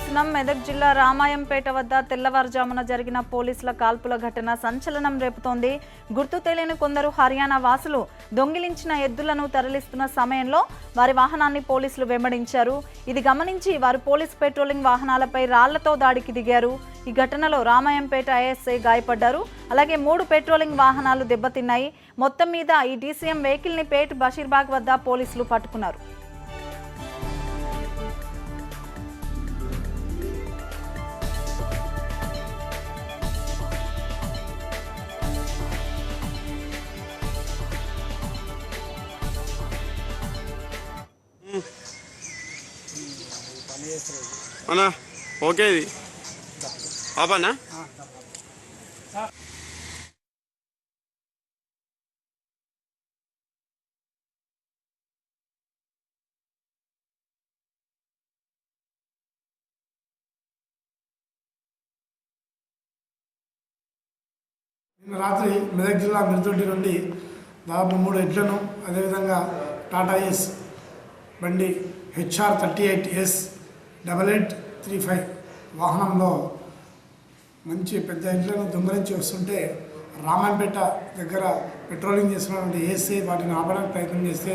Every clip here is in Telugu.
చూస్తున్నాం. మెదక్ జిల్లా రామాయంపేట వద్ద తెల్లవారుజామున జరిగిన పోలీసుల కాల్పుల ఘటన సంచలనం రేపుతోంది. గుర్తు తెలియని కొందరు హర్యానా వాసులు దొంగిలించిన ఎద్దులను తరలిస్తున్న సమయంలో వారి వాహనాన్ని పోలీసులు వెంబడించారు. ఇది గమనించి వారు పోలీస్ పెట్రోలింగ్ వాహనాలపై రాళ్లతో దాడికి దిగారు. ఈ ఘటనలో రామాయంపేట ఐఎస్ఐ గాయపడ్డారు. అలాగే 3 పెట్రోలింగ్ వాహనాలు దెబ్బతిన్నాయి. మొత్తం మీద ఈ డీసీఎం వెహికల్ ని పేట్ బషీర్బాగ్ వద్ద పోలీసులు పట్టుకున్నారు. అన్నా ఓకే ఇది పాపనా నిన్న రాత్రి మెదక్ జిల్లా మిరుదొడ్డి నుండి దాదాపు 3 ఎడ్లను అదేవిధంగా టాటా ఏస్ బండి HR 38S 8835 వాహనంలో మంచి పెద్ద ఎడ్లను దొంగలించి వస్తుంటే రామాయంపేట దగ్గర పెట్రోలింగ్ చేస్తున్నటువంటి ఏసీ వాటిని ఆపడానికి ప్రయత్నం చేస్తే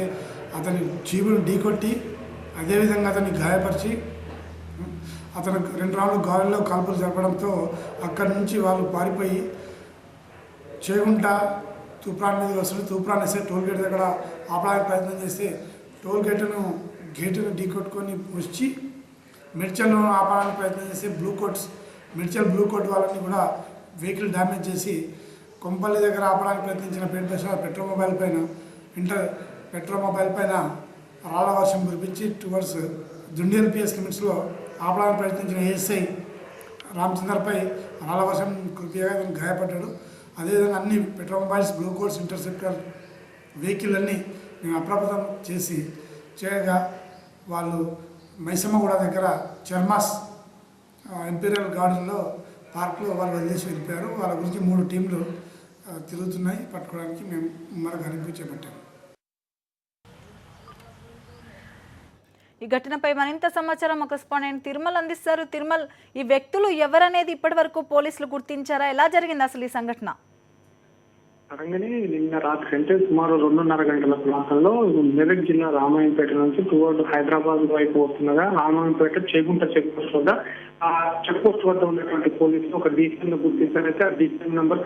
అతని జీబును ఢీకొట్టి అదేవిధంగా అతన్ని గాయపరిచి అతను 2 రౌండ్లు గాలిలో కాల్పులు జరపడంతో అక్కడి నుంచి వాళ్ళు పారిపోయి చేగుంట తూప్రాన్ మీద వస్తుంది. తూప్రాన్ వేస్తే టోల్ గేట్ దగ్గర ఆపడానికి ప్రయత్నం చేస్తే టోల్ గేటును ఢీకొట్టుకొని వచ్చి మిర్చల్ను ఆపడానికి ప్రయత్నం చేసి మిర్చల్ బ్లూ కోట్ వాళ్ళని కూడా వెహికల్ డ్యామేజ్ చేసి కొంపల్లి దగ్గర ఆపడానికి ప్రయత్నించిన పెట్రోల్ మొబైల్ పైన రాళ్ల వర్షం కురిపించి టువర్డ్స్ జుండియల్ PS లిమిట్స్లో ఆపడానికి ప్రయత్నించిన ఏఎస్ఐ రామచంద్రపై రాళ్ల వర్షం కురిపిగా గాయపడ్డాడు. అదేవిధంగా అన్ని patrol mobiles blue colts interceptor vehicle అన్నీ మేము అప్రమత్తం చేయగా వాళ్ళు మైసమ్మగూడ దగ్గర చర్మాస్ ఇంపీరియల్ గార్డెన్లో పార్క్లో వాళ్ళు వదిలేసి వెళ్ళిపోయారు. వాళ్ళ గురించి 3 టీంలు తిరుగుతున్నాయి. పట్టుకోవడానికి మేము మరొక అనిపించి చేపట్టాము. ఈ ఘటనపై మరింత సమాచారం ఒక కరెస్పాండెంట్ తిరుమల్ అందిస్తారు. తిరుమల్, ఈ వ్యక్తులు ఎవరనేది ఇప్పటి వరకు పోలీసులు గుర్తించారా? ఎలా జరిగింది అసలు ఈ సంఘటన? అనగానే నిన్న రాత్రి అంటే సుమారు 2:30 గంటల ప్రాంతంలో మెదక్ జిల్లా రామాయంపేట నుంచి టువర్డ్ హైదరాబాద్ వైపు వస్తుండగా రామాయంపేట చేగుంట చెక్ పోస్ట్ వద్ద ఆ చెక్ పోస్ట్ వద్ద ఉన్నటువంటి పోలీసులు ఒక డీసీఎం ను గుర్తించారైతే ఆ డీసీఎం నంబర్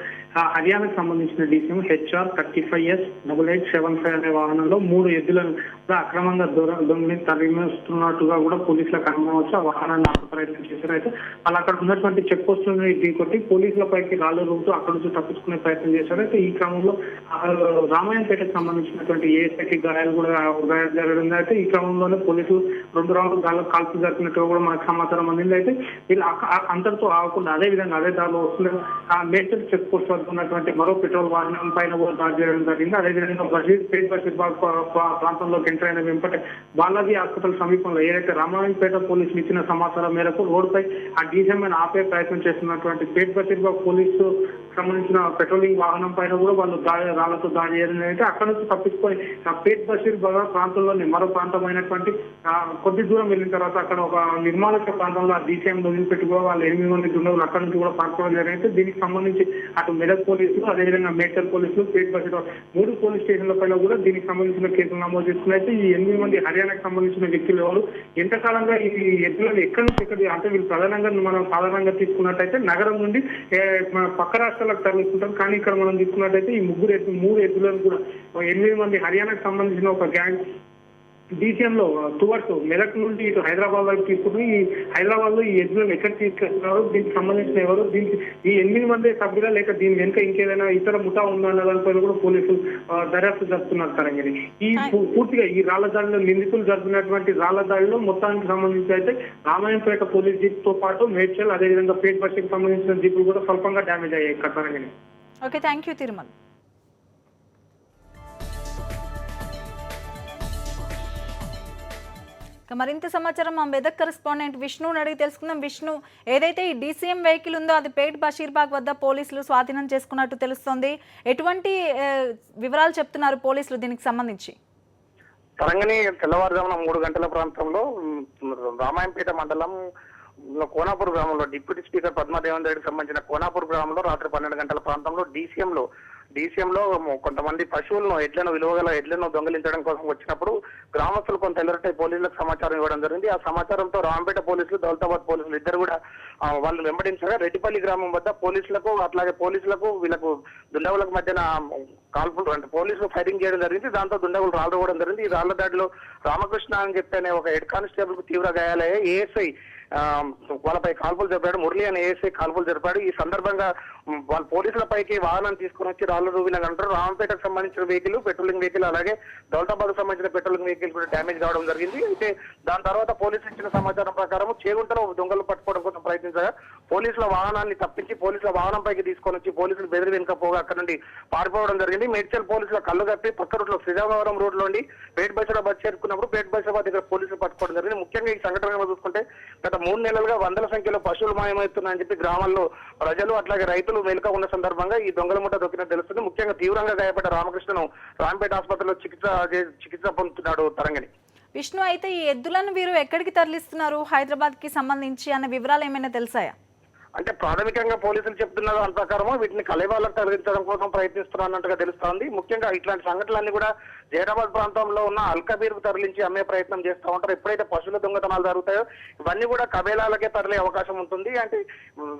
హర్యానాకు సంబంధించిన డీసీఎం HR 35S 8875 అనే వాహనంలో 3 ఎద్దులను అక్రమంగా దొంగని తరలిస్తున్నట్టుగా కూడా పోలీసులకు అనుమానం ఆ వాహనాన్ని ఆపే ప్రయత్నం చేశారు. అయితే వాళ్ళు అక్కడ ఉన్నటువంటి చెక్ పోస్టులను ఢీకొట్టి పోలీసులపైకి రాళ్ళు రూపుతూ అక్కడ నుంచి తప్పించుకునే ప్రయత్నం చేశారు. అయితే ఈ క్రమంలో రామాయంపేటకు సంబంధించినటువంటి ఏఎస్ఐకి గాయాలు జరగడం. అయితే ఈ క్రమంలోనే పోలీసులు 2 రౌండ్లు కాల్పులు జరిపినట్టుగా కూడా మనకు సమాచారం అందింది. అయితే వీళ్ళు అంతటితో ఆగకుండా అదే విధంగా అదే దారిలో వస్తున్న మేడ్చల్ చెక్ పోస్ట్ వద్ద ఉన్నటువంటి మరో పెట్రోల్ వాహనం పైన కూడా దాడి చేయడం జరిగింది. అదేవిధంగా బషీర్బాగ్ ప్రాంతంలోకి ఎంటర్ అయిన వెంపటే బాలాజీ హాస్పిటల్ సమీపంలో ఏదైతే రామాయంపేట పోలీసులు ఇచ్చిన సమాచారం మేరకు రోడ్డుపై ఆ డీసీఎం ఆపే ప్రయత్నం చేస్తున్నటువంటి పేట్ బషీర్బాగ్ పోలీసు సంబంధించిన పెట్రోలింగ్ వాహనం పైన కూడా వాళ్ళు రాళ్లతో దాడి చేయడం. అయితే అక్కడ నుంచి తప్పించుకొని పేట్ బషీర్బాగ్ ప్రాంతంలోని మరో ప్రాంతమైనటువంటి కొద్ది దూరం వెళ్ళిన తర్వాత అక్కడ ఒక నిర్మాణక ప్రాంతంలో ఆ డీసీఎం వదిలిపెట్టి కూడా వాళ్ళు 8 మంది దుండగులు అక్కడ నుంచి కూడా పాల్గొనడం జరిగింది. దీనికి సంబంధించి అటు మెదక్ పోలీసులు అదేవిధంగా మేడ్చల్ పోలీసులు పేట్ బషీర్బాగ్ 3 పోలీస్ స్టేషన్ల పైన కూడా దీనికి సంబంధించిన కేసులు నమోదు చేసుకున్నట్టు ఈ 8 మంది హర్యానాకు సంబంధించిన వ్యక్తులు ఎవరు ఎంతకాలంగా ఈ ఎద్దులను ఎక్కడి నుంచి ఎక్కడ అంటే వీళ్ళు ప్రధానంగా మనం సాధారణంగా తీసుకున్నట్టయితే నగరం నుండి మన పక్క రాష్ట్రాలకు తరలిస్తుంటాం. కానీ ఇక్కడ మనం తీసుకున్నట్టయితే ఈ 3 ఎద్దులను కూడా 8 మంది హర్యానాకు సంబంధించిన ఒక గ్యాంగ్ డీసీఎం లో టువర్డ్స్ మెదక్ నుండి ఇటు హైదరాబాద్ వైపు తీసుకుని ఈ హైదరాబాద్ లో ఈ ఎద్దులను ఎక్కడ తీసుకెళ్తున్నారు, దీనికి సంబంధించిన ఎవరు, దీనికి ఈ 8 మంది సభ్యుల లేక దీని వెనుక ఇంకేదైనా ఇతర ముఠా ఉందన్న దానిపై కూడా పోలీసులు దర్యాప్తు జరుపుతున్నారు. తరంగిణి ఈ పూర్తిగా ఈ రాళ్ల దాడిలో నిందితులు జరిపినటువంటి రాళ్ల దాడిలో మొత్తానికి సంబంధించి అయితే రామాయంపేట పోలీస్ జీప్ తో పాటు మేడ్చల్ అదేవిధంగా పేట్ బస్సుకి సంబంధించిన జీపులు కూడా స్వల్పంగా డ్యామేజ్ అయ్యాయి. Tarangini. Okay, thank you Tirumal. మరింత సమాచారం మా మెదక్ కరెస్పాండెంట్ విష్ణుని అడిగి తెలుసుకుందాం. విష్ణు, ఏదైతే ఈ డీసీఎం వెహికల్ ఉందో అది పేట్ బషీర్బాగ్ వద్ద పోలీసులు స్వాధీనం చేసుకున్నట్టు తెలుస్తోంది. ఎటువంటి వివరాలు చెప్తున్నారు పోలీసులు దీనికి సంబంధించి? తరంగని తెల్లవారుజామున 3 గంటల ప్రాంతంలో రామాయంపేట మండలం కోనాపూర్ గ్రామంలో డిప్యూటీ స్పీకర్ పద్మాదేవన్ రెడ్డికి సంబంధించిన కోనాపూర్ గ్రామంలో రాత్రి 12 గంటల ప్రాంతంలో డీసీఎంలో కొంతమంది పశువులను విలువగల ఎడ్లను దొంగిలించడం కోసం వచ్చినప్పుడు గ్రామస్తులు కొంత ఎల్లరటై పోలీసులకు సమాచారం ఇవ్వడం జరిగింది. ఆ సమాచారంతో రాంపేట పోలీసులు, దౌలతాబాద్ పోలీసులు ఇద్దరు కూడా వాళ్ళు వెంబడించగా రెడ్డిపల్లి గ్రామం వద్ద పోలీసులకు అట్లాగే వీళ్ళకు దుండగులకు మధ్యన కాల్పులు అంటే పోలీసులు ఫైరింగ్ చేయడం జరిగింది. దాంతో దుండగులు రాళ్ళు ఇవ్వడం జరిగింది. ఈ రాళ్ల దాడిలో రామకృష్ణ అని చెప్పనే ఒక హెడ్ కానిస్టేబుల్ కు తీవ్ర గాయాలయ్యాయి. ఏఎస్ఐ వాళ్ళపై కాల్పులు జరిపాడు. మురళి అనే ఏఎస్ఐ కాల్పులు జరిపాడు. ఈ సందర్భంగా వాళ్ళ పోలీసులపైకి వాహనాన్ని తీసుకుని వచ్చి రాళ్లు రూవినగంటారు. రామంపేటకు సంబంధించిన వెహికల్, పెట్రోలింగ్ వెహికల్, అలాగే దౌలతాబాద్ సంబంధించిన పెట్రోలింగ్ వెహికల్ కూడా డ్యామేజ్ కావడం జరిగింది. అయితే దాని తర్వాత పోలీసులు ఇచ్చిన సమాచారం ప్రకారం చేగుంటలో దొంగలు పట్టుకోవడం కోసం ప్రయత్నించగా పోలీసుల వాహనాన్ని తప్పించి పోలీసుల వాహనంపైకి తీసుకొని వచ్చి పోలీసులు బెదిరి వెనుకపోగా అక్కడ నుండి పారిపోవడం జరిగింది. మేడ్చల్ పోలీసుల కళ్ళు కప్పి పక్క రూట్ లో శ్రీరామవరం రోడ్ లోని పేట్ బైసరాబాద్ చేరుకున్నప్పుడు పేట్ బైసరాబాద్ దగ్గర పోలీసులు పట్టుకోవడం జరిగింది. ముఖ్యంగా ఈ సంఘటన చూసుకుంటే గత 3 నెలలుగా వందల సంఖ్యలో పశువులు మాయమవుతున్నాయని చెప్పి గ్రామాల్లో ప్రజలు అట్లాగే రైతులు మేలుక ఉన్న సందర్భంగా ఈ దొంగల ముఠ దొరికినట్టు తెలుస్తుంది. ముఖ్యంగా తీవ్రంగా గాయపడ్డ రామకృష్ణను రాంపేట ఆసుపత్రిలో చికిత్స పొందుతున్నాడు తరంగిణి. విష్ణు, అయితే ఈ ఎద్దులను వీరు ఎక్కడికి తరలిస్తున్నారు, హైదరాబాద్ కి సంబంధించి అన్న వివరాలు ఏమైనా తెలుసాయా? అంటే ప్రాథమికంగా పోలీసులు చెప్తున్న దాని ప్రకారం వీటిని కలేవాళ్ళకు తరలించడం కోసం ప్రయత్నిస్తున్నట్టుగా తెలుస్తోంది. ముఖ్యంగా ఇట్లాంటి సంఘటనలన్నీ కూడా జైరాబాద్ ప్రాంతంలో ఉన్న అల్కబీర్ కు తరలించి అమ్మే ప్రయత్నం చేస్తూ ఉంటారు. ఎప్పుడైతే పశువుల దొంగతనాలు జరుగుతాయో ఇవన్నీ కూడా కబేలాలకే తరలే అవకాశం ఉంటుంది. అంటే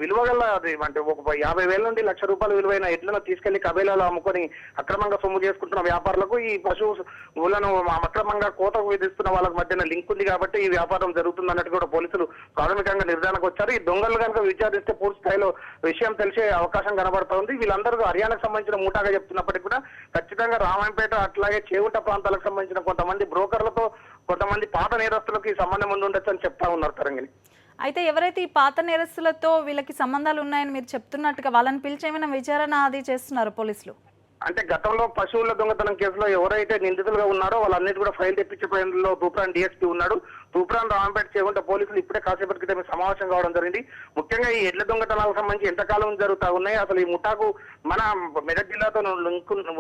విలువగల అంటే ఒక 50,000 నుండి ₹1,00,000 విలువైన ఎడ్లను తీసుకెళ్లి కబేలాలో అమ్ముకొని అక్రమంగా సొమ్ము చేసుకుంటున్న వ్యాపారులకు ఈ పశువులను అక్రమంగా కోతకు విధిస్తున్న వాళ్ళకి మధ్యన లింక్ ఉంది కాబట్టి ఈ వ్యాపారం జరుగుతుంది అన్నట్టు కూడా పోలీసులు ప్రాథమికంగా నిర్ధారణకు వచ్చారు. ఈ దొంగలు కనుక విచారిస్తే పూర్తి స్థాయిలో విషయం తెలిసే అవకాశం కనబడుతోంది. వీళ్ళందరూ హర్యానాకు సంబంధించిన ముఠాగా చెప్తున్నప్పటికీ కూడా ఖచ్చితంగా రామాయంపేట అట్లాగే చేగుంట ప్రాంతాలకు సంబంధించిన కొంతమంది బ్రోకర్లతో కొంతమంది పాత నేరస్తులకు ఈ సంబంధం ఉండి ఉండొచ్చు అని చెప్తా ఉన్నారు తరంగిణి. అయితే ఎవరైతే ఈ పాత నేరస్తులతో వీళ్ళకి సంబంధాలు ఉన్నాయని మీరు చెప్తున్నట్టుగా వాళ్ళని పిలిచి ఏమైనా విచారణ అది చేస్తున్నారు పోలీసులు? అంటే గతంలో పశువుల దొంగతనం కేసులో ఎవరైతే నిందితులుగా ఉన్నారో వాళ్ళన్నిటి కూడా ఫైల్ తెప్పించే ప్రయత్నంలో తూప్రాన్ డిఎస్పీ ఉన్నాడు. తూప్రాన్ రాంపేట చేగుంట పోలీసులు ఇప్పుడే కాసేపటి క్రితమే సమావేశం కావడం జరిగింది. ముఖ్యంగా ఈ ఎడ్ల దొంగతనాలకు సంబంధించి ఎంతకాలం జరుగుతా ఉన్నాయి, అసలు ఈ ముఠాకు మన మెదక్ జిల్లాతో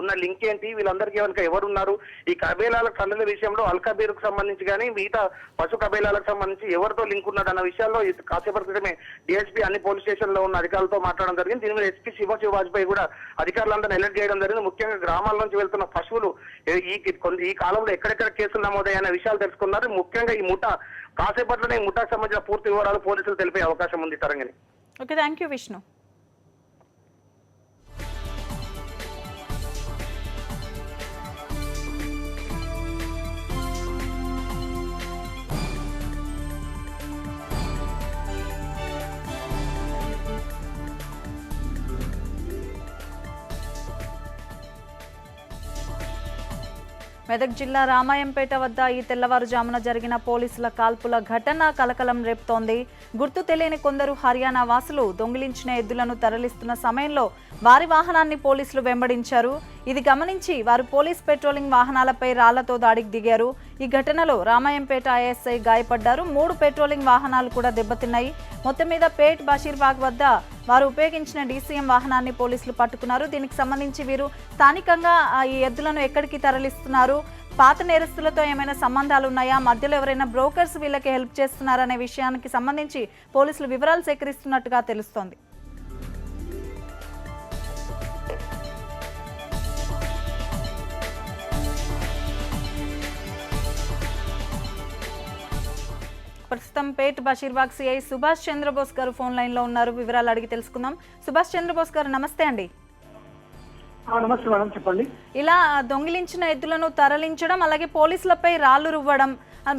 ఉన్న లింక్ ఏంటి, వీళ్ళందరికీ కనుక ఎవరున్నారు, ఈ కబేలాలకు సంబంధించిన విషయంలో అల్కబీర్ కు సంబంధించి కానీ మిగతా పశు కబేలాలకు సంబంధించి ఎవరితో లింక్ ఉన్నదన్న విషయాల్లో కాసేపటి క్రితమే డిఎస్పీ అన్ని పోలీస్ స్టేషన్ లో ఉన్న అధికారులతో మాట్లాడడం జరిగింది. దీని మీద ఎస్పీ శివ వాజ్పేయి కూడా అధికారులందరూ అలర్ట్ చేయడం జరిగింది. ముఖ్యంగా గ్రామాల నుంచి వెళ్తున్న పశువులు ఈ కాలంలో ఎక్కడెక్కడ కేసులు నమోదయ్యన్న విషయాలు తెలుసుకున్నారు. ముఖ్యంగా ఈ ముఠా కాసేపట్లోనే ఈ ముఠాకు సంబంధించిన పూర్తి వివరాలు పోలీసులు తెలిపే అవకాశం ఉంది Tarangini. Okay, thank you Vishnu. Medak జిల్లా రామాయంపేట వద్ద ఈ తెల్లవారుజామున జరిగిన పోలీసుల కాల్పుల ఘటన కలకలం రేపుతోంది. గుర్తు తెలియని కొందరు హర్యానా వాసులు దొంగిలించిన ఎద్దులను తరలిస్తున్న సమయంలో వారి వాహనాన్ని పోలీసులు వెంబడించారు. ఇది గమనించి వారు పోలీస్ పెట్రోలింగ్ వాహనాలపై రాళ్లతో దాడికి దిగారు. ఈ ఘటనలో రామాయంపేట ఐఎస్ఐ గాయపడ్డారు. 3 పెట్రోలింగ్ వాహనాలు కూడా దెబ్బతిన్నాయి. మొత్తం మీద పేట్ బషీర్బాగ్ వద్ద వారు ఉపయోగించిన డీసీఎం వాహనాన్ని పోలీసులు పట్టుకున్నారు. దీనికి సంబంధించి వీరు స్థానికంగా ఈ ఎద్దులను ఎక్కడికి తరలిస్తున్నారు, పాత నేరస్తులతో ఏమైనా సంబంధాలు ఉన్నాయా, మధ్యలో ఎవరైనా బ్రోకర్స్ వీళ్ళకి హెల్ప్ చేస్తున్నారనే విషయానికి సంబంధించి పోలీసులు వివరాలు సేకరిస్తున్నట్టుగా తెలుస్తోంది. ప్రస్తుతం పేట్ బషీర్బాగ్ సిఐ సుభాష్ చంద్రబోస్ గారు ఫోన్ లైన్ లో ఉన్నారు. వివరాలు అడిగి తెలుసుకుందాం. సుభాష్ చంద్రబోస్ గారు, నమస్తే అండి. నమస్తే మేడం, చెప్పండి. ఇలా దొంగిలించిన ఎద్దులను తరలించడం, అలాగే పోలీసులపై రాళ్లు రువ్వడం,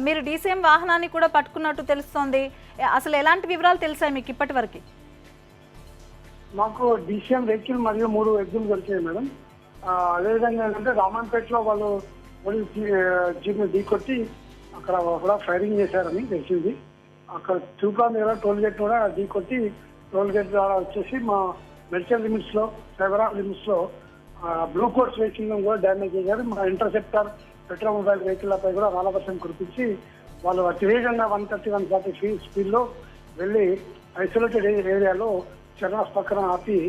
మీరు డీసీఎం వాహనాన్ని కూడా పట్టుకున్నట్టు తెలుస్తోంది. అసలు ఎలాంటి వివరాలు తెలిసాయి మీకు ఇప్పటి వరకు? మాకు డీసీఎం వెహికల్ మరియు 3 ఎద్దులు దొరికాయి మేడం. అదేవిధంగా ఏంటంటే రామాయంపేటలో వాళ్ళు జీప్ని ఢీకొట్టి అక్కడ కూడా ఫైరింగ్ చేశారని తెలిసింది. అక్కడ చూపాన్ దగ్గర టోల్ గేట్ కూడా ఢీకొట్టి టోల్ గేట్ ద్వారా వచ్చేసి మా మెర్చల్ లిమిట్స్ లో, సైబరాబాద్ లిమిట్స్ లో బ్లూ కోర్స్ వెహికల్ కూడా డ్యామేజ్ చేశారు. మా ఇంటర్సెప్టర్ పెట్రోల్ మొబైల్ వెహికల్లపై కూడా రాళ్ల వర్షం కురిపించి వాళ్ళు అతివేగంగా 130-140 స్పీడ్ లో వెళ్ళి ఐసోలేటెడ్ ఏరియాలో చర్నాస్ పక్కన ఆపి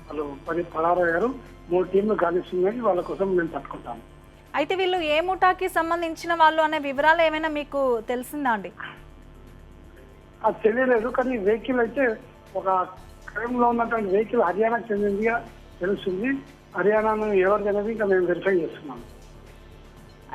వాళ్ళు పరారయ్యారు. 3 టీంలు గాలిస్తున్నాయి. వాళ్ళ కోసం మేము పట్టుకుంటాము. అయితే వీళ్ళు ఏ ముఠాకి సంబంధించిన వాళ్ళు అనే వివరాలు ఏమైనా మీకు తెలిసిందా అండి? అది తెలియలేదు, కానీ వెహికల్ అయితే ఒక క్రైమ్లో ఉన్నటువంటి వెహికల్ హర్యానాకు చెందిందిగా తెలుస్తుంది. హర్యానాను ఎవరిది అనేది ఇంకా మేము వెరిఫై చేస్తున్నాము.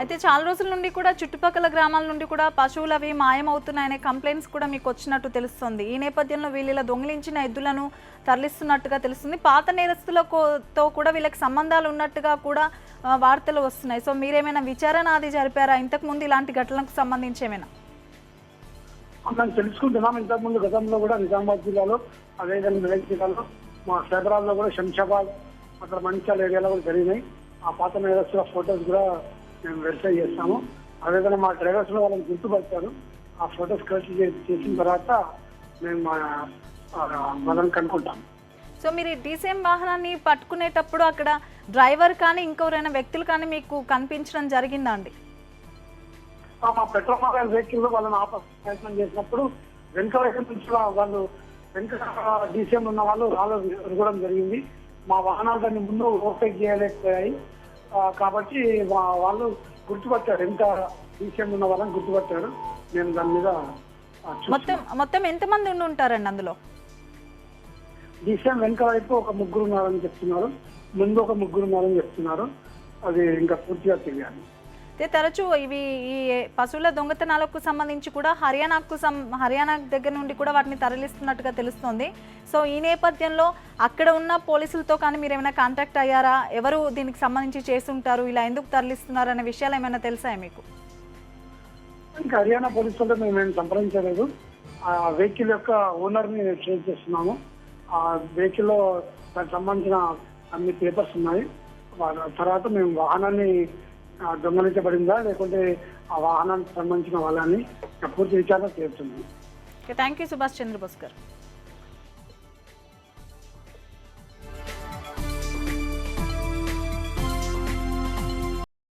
అయితే చాలా రోజుల నుండి కూడా చుట్టుపక్కల గ్రామాల నుండి కూడా పశువులు అవి మాయమవుతున్నాయనే కంప్లైంట్స్ కూడా మీకు వచ్చినట్టు తెలుస్తుంది. ఈ నేపథ్యంలో వీళ్ళ దొంగిలించిన ఎద్దులను తరలిస్తున్నట్టుగా తెలుస్తుంది. పాత నేరస్తులతో కూడా వీళ్ళకి సంబంధాలు ఉన్నట్టుగా కూడా వార్తలు వస్తున్నాయి. సో మీరేమైనా విచారణ అది జరిపారా ఇంతకుముందు ఇలాంటి ఘటనలకు సంబంధించి ఏమైనా? మనం తెలుసుకుంటున్నాం. ఇంతకుముందు గతంలో కూడా నిజామాబాద్ జిల్లాలో, అదేవిధంగా మెదక్ జిల్లాలో, మా సైబరాబాద్లో కూడా, శంషాబాద్, అక్కడ మంచిర్యాల ఏరియాలో కూడా జరిగినాయి. ఆ పాత నేరస్తుల ఫొటోస్ కూడా మేము వెరిఫై చేస్తాము. అదేవిధంగా మా డ్రైవర్స్ లో వాళ్ళని గుర్తుపట్టారు. ఆ ఫొటోస్ కలెక్ట్ చేసిన తర్వాత మేము వాళ్ళని కనుక్కుంటాం. సో మీరు డీసీఎం వాహనాన్ని పట్టుకునేటప్పుడు అక్కడ డ్రైవర్ కానీ ఇంకెవరైనా వ్యక్తులు కానీ మీకు కనిపించడం జరిగిందా అండి? మా పెట్రోల్ వెహికల్ వాళ్ళని ఆప ప్రయత్నం చేసినప్పుడు వెనుక వైపు నుంచి వాళ్ళు వెనుక డీసీఎం ఉన్న వాళ్ళు రావడం జరిగింది. మా వాహనాలు దాన్ని ముందు ఓవర్టేక్ చేయలేకపోయాయి. కాబట్టి వాళ్ళు గుర్తుపట్టారు, ఎంత డీసీఎం ఉన్న వాళ్ళని గుర్తుపట్టారు. నేను దాని మీద మొత్తం ఎంతమంది ఉండి ఉంటారండి అందులో? డీసీఎం వెనుక వైపు ఒక ముగ్గురు ఉన్నారని చెప్తున్నారు, ముందు ఒక ముగ్గురు ఉన్నారని చెప్తున్నారు. అది ఇంకా పూర్తిగా తెలియాలి. అయితే తరచూ ఈ పశువుల దొంగతనాలకు సంబంధించి కూడా హర్యానా దగ్గర నుండి కూడా వాటిని తరలిస్తున్నట్టుగా తెలుస్తోంది. సో ఈ నేపథ్యంలో అక్కడ ఉన్న పోలీసులతో కానీ మీరు ఏమైనా కాంటాక్ట్ అయ్యారా? ఎవరు దీనికి సంబంధించి చేస్తుంటారు, ఇలా ఎందుకు తరలిస్తున్నారు అనే విషయాలు ఏమైనా తెలుసాయా మీకు? ఇంకా హర్యానా పోలీసులతో మేము సంప్రదించలేదు. ఆ వెహికల్ యొక్క ఓనర్ని ట్రేస్ చేస్తున్నాము. ఆ వెహికల్లో దానికి సంబంధించిన అన్ని పేపర్స్ ఉన్నాయి. తర్వాత మేము వాహనాన్ని దొంగలించబడిందా లేకుంటే ఆ వాహనానికి సంబంధించిన వాళ్ళని పూర్తి విచారణ చేస్తున్నాం. థ్యాంక్ యూ సుభాష్ చంద్రబోస్ గారు.